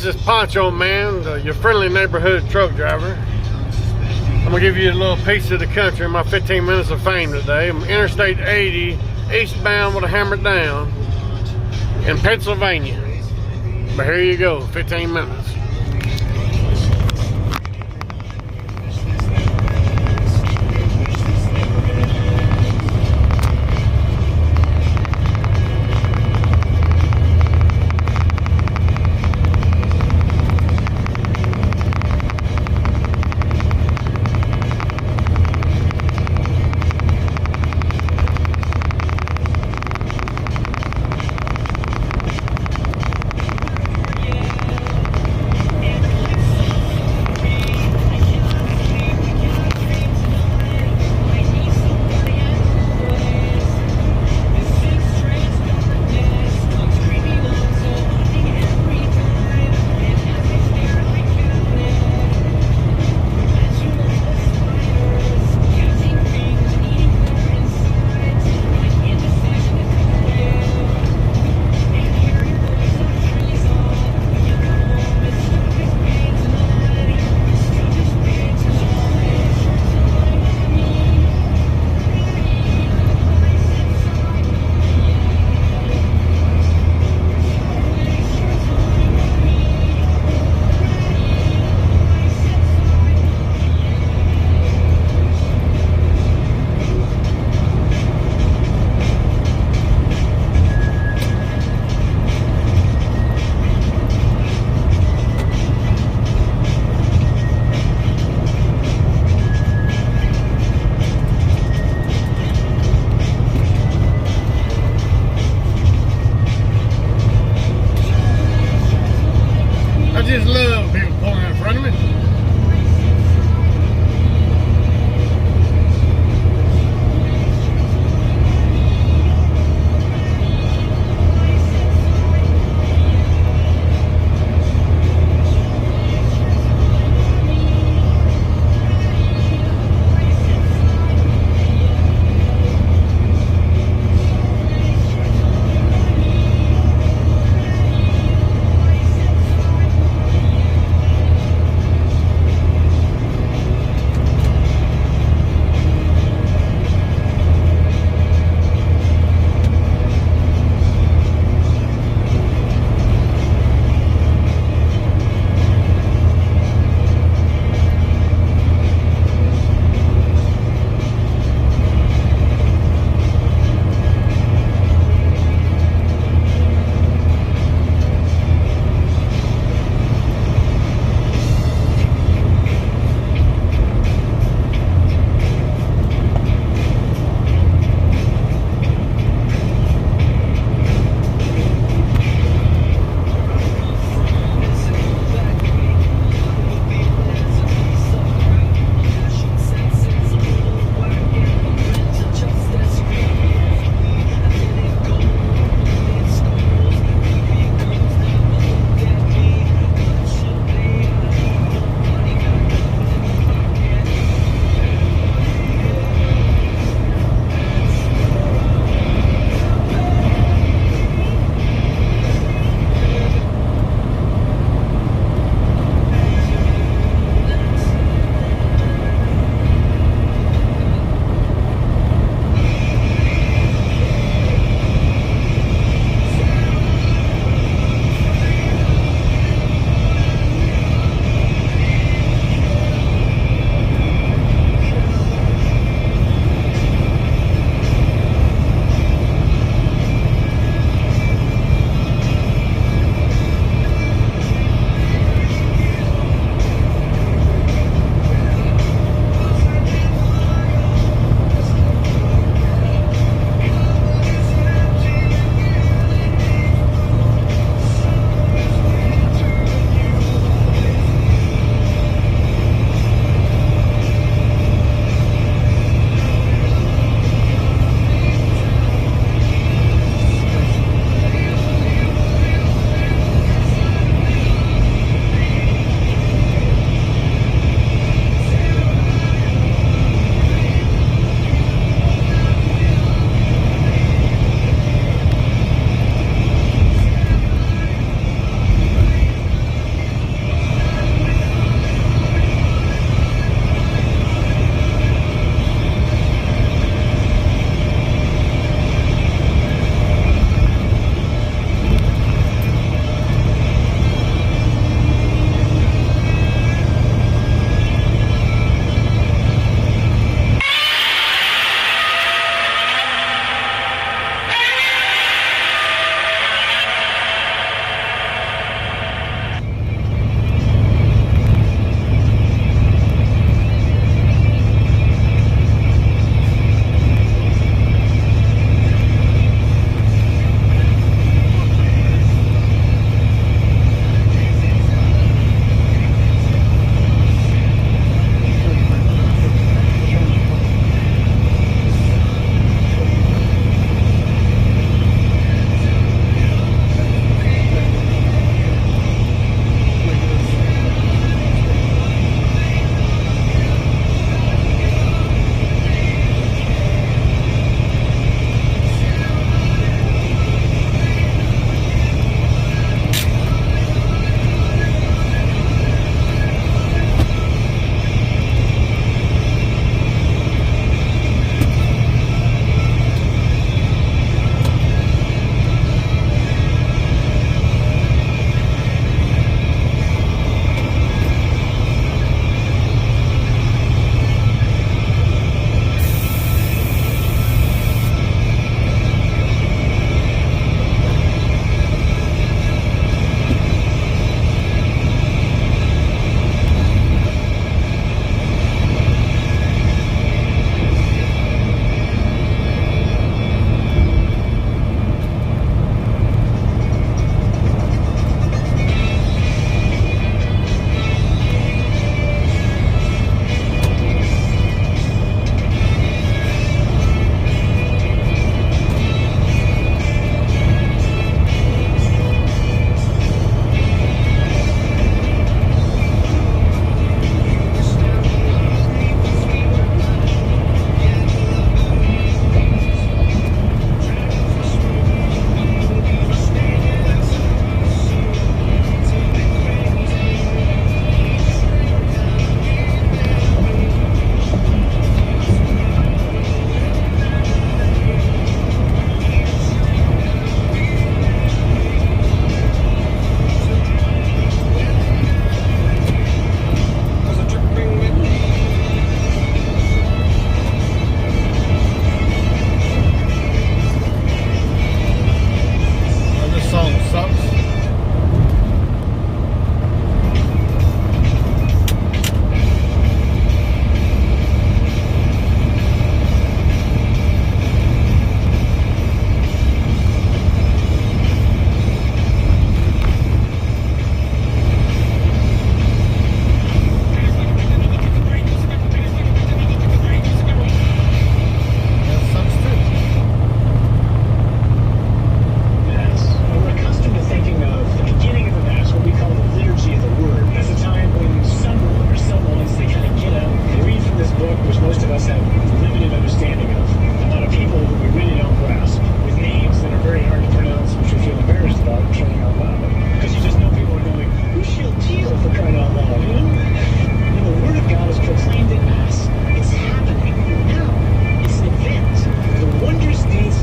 This is Poncho Man, your friendly neighborhood truck driver. I'm gonna give you a little piece of the country in my 15 minutes of fame today. I'm Interstate 80, eastbound with a hammer down in Pennsylvania. But here you go, 15 minutes.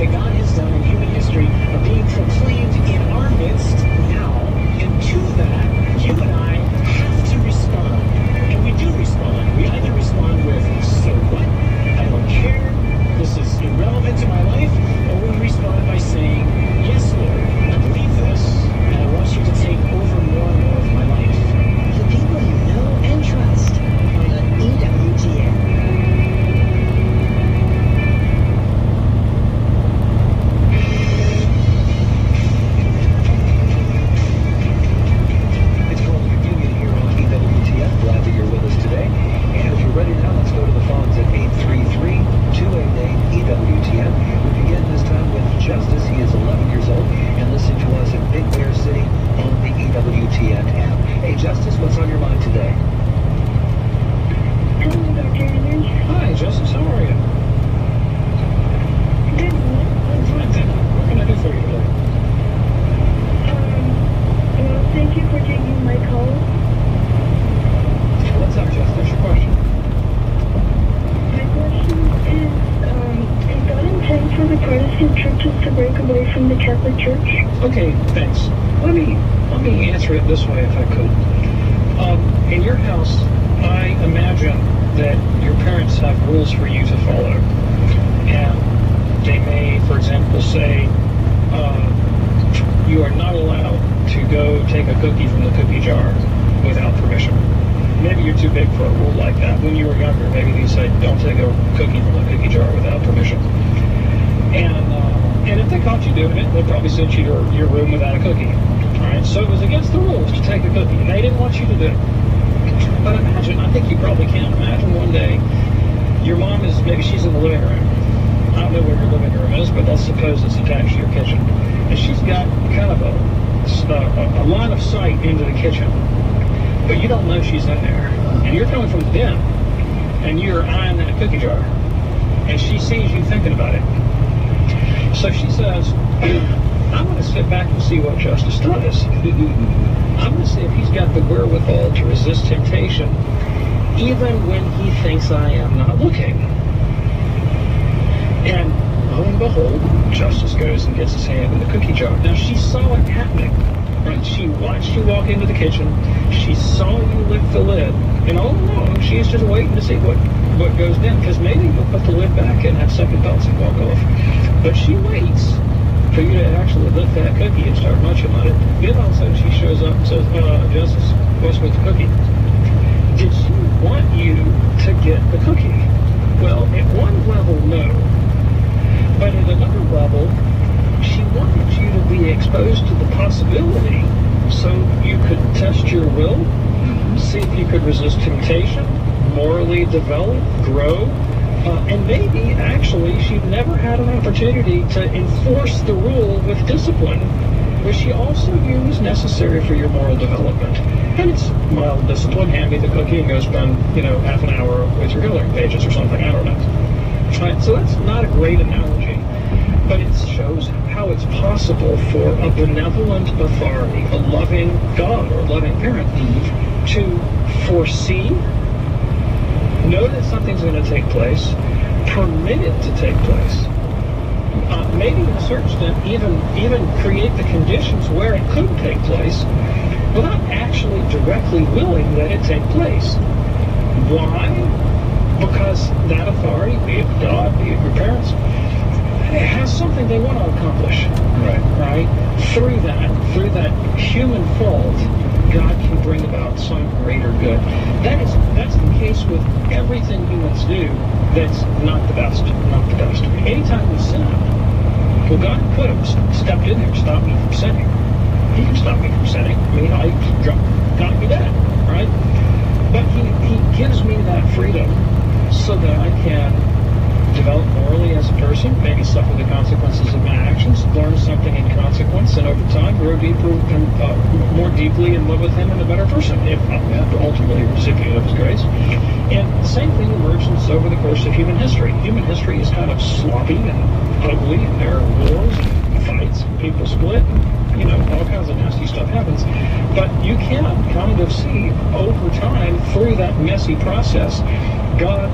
that God has done in human history are being proclaimed in our midst now. And to that, you and I have to respond. And we do respond. We either respond with, so what? I don't care. This is irrelevant to my life. Or we respond by saying, yes, Lord, I believe this. And I want you to take over more and more of my life. The people you know and trust on the EWTN. It's called Union here on EWTN. Glad that you're with us today. And if you're ready now, let's go to the phones at 833-288-EWTN. We begin this time with Justice. He is 11 years old and listening to us in Big Bear City on the EWTN app. Hey, Justice, what's on your mind today? Hello, Dr. Anders. Hi, Justice. How are you? Good one. I'm fine, thank you. What can I do for you today? Well, thank you for taking my call. What's up, Justice? What's your question? My question is God intend for the Protestant churches to break away from the Catholic Church? Okay, thanks. Let me answer it this way, if I could. In your house, I imagine that your parents have rules for you to follow, and they may, for example, say you are not allowed to go take a cookie from the cookie jar without permission. Maybe you're too big for a rule like that. When you were younger, maybe they said don't take a cookie from the cookie jar without permission. And if they caught you doing it, they'd probably send you to your room without a cookie. All right, so it was against the rules to take a cookie, and they didn't want you to do it. But imagine, I think you probably can imagine one day, your mom is, maybe she's in the living room. I don't know where your living room is, but let's suppose it's attached to your kitchen. And she's got kind of a line of sight into the kitchen, but you don't know she's in there. And you're coming from the den, and you're eyeing that cookie jar, and she sees you thinking about it. So she says, I'm going to sit back and see what Justice does. I'm going to see if he's got the wherewithal to resist temptation, even when he thinks I am not looking. And lo and behold, Justice goes and gets his hand in the cookie jar. Now, she saw it happening. Right? She watched you walk into the kitchen. She saw you lift the lid. And all along, she's just waiting to see what goes in, because maybe you'll put the lid back and have second thoughts and walk off. But she waits for you to actually lift that cookie and start munching on it. Then all of a sudden she shows up and says, Justice, what's with the cookie? Did she want you to get the cookie? Well, at one level, no. But at another level, she wanted you to be exposed to the possibility so you could test your will, see if you could resist temptation, morally develop, grow, and maybe actually she'd never had an opportunity to enforce the rule with discipline, which she also knew was necessary for your moral development. And it's mild discipline, hand me the cookie and go spend, half an hour with your coloring pages or something, I don't know. Right, so that's not a great analogy, but it shows how it's possible for a benevolent authority, a loving God or loving parent, to foresee, know that something's going to take place, permit it to take place, maybe to a certain extent even create the conditions where it could take place without actually directly willing that it take place. Why? Because that authority, be it God, be it your parents, it has something they want to accomplish. Right? Through that human fault, God can bring about some greater good. That's the case with everything humans do that's not the best. Anytime we sin, well, God could have stepped in there and stopped me from sinning. He can stop me from sinning. I mean, I got me dead, right? But he gives me that freedom so that I can develop morally as a person, maybe suffer the consequences of my actions, learn something in consequence, and over time grow deeper and more deeply and live with him and a better person, if I'm ultimately a recipient of his grace. And the same thing emerges over the course of human history. Human history is kind of sloppy and ugly, and there are wars and fights, and people split, and, all kinds of nasty stuff happens. But you can kind of see over time, through that messy process, God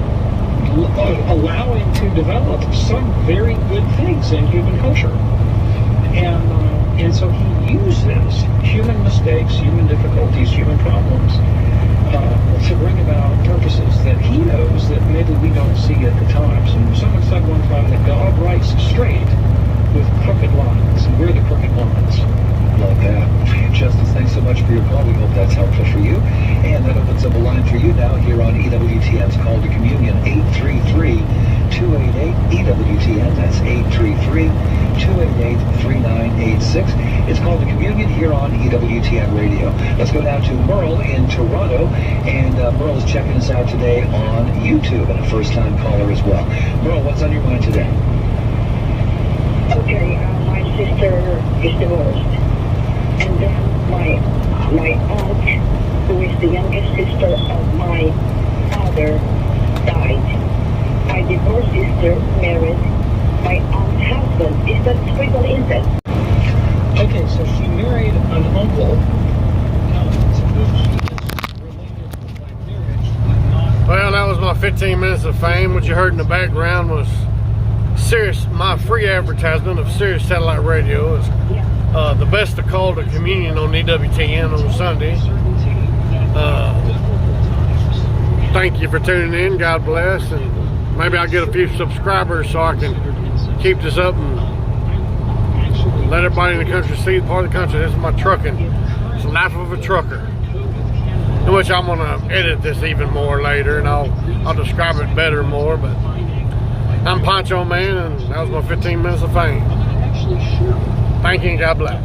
allowing to develop some very good things in human culture. And so he uses human mistakes, human difficulties, human problems to bring about purposes that he knows that maybe we don't see at the time. So someone said one time that God writes straight with crooked lines, and we're the crooked lines. Love that. Justice, thanks so much for your call. We hope that's helpful for you. And that opens up a line for you now here on EWTN's Call to Communion, 833-288-EWTN. That's 833-288-3986. It's Call to Communion here on EWTN Radio. Let's go now to Merle in Toronto. And Merle is checking us out today on YouTube, and a first-time caller as well. Merle, what's on your mind today? Okay, my sister is divorced. And then my aunt, who is the youngest sister of my father, died. My divorced sister married my aunt's husband. Is that triple incest? Okay, so she married an uncle. Now, suppose she is related by marriage, but not. Well, that was my 15 minutes of fame. What you heard in the background was my free advertisement of Sirius Satellite Radio. Is the best of Call to Communion on EWTN on Sunday. Thank you for tuning in. God bless. And maybe I'll get a few subscribers so I can keep this up and let everybody in the country see the part of the country. This is my trucking. It's the life of a trucker. In which I'm going to edit this even more later, and I'll describe it better more. But I'm Poncho Man, and that was my 15 minutes of fame. Thank you and God bless.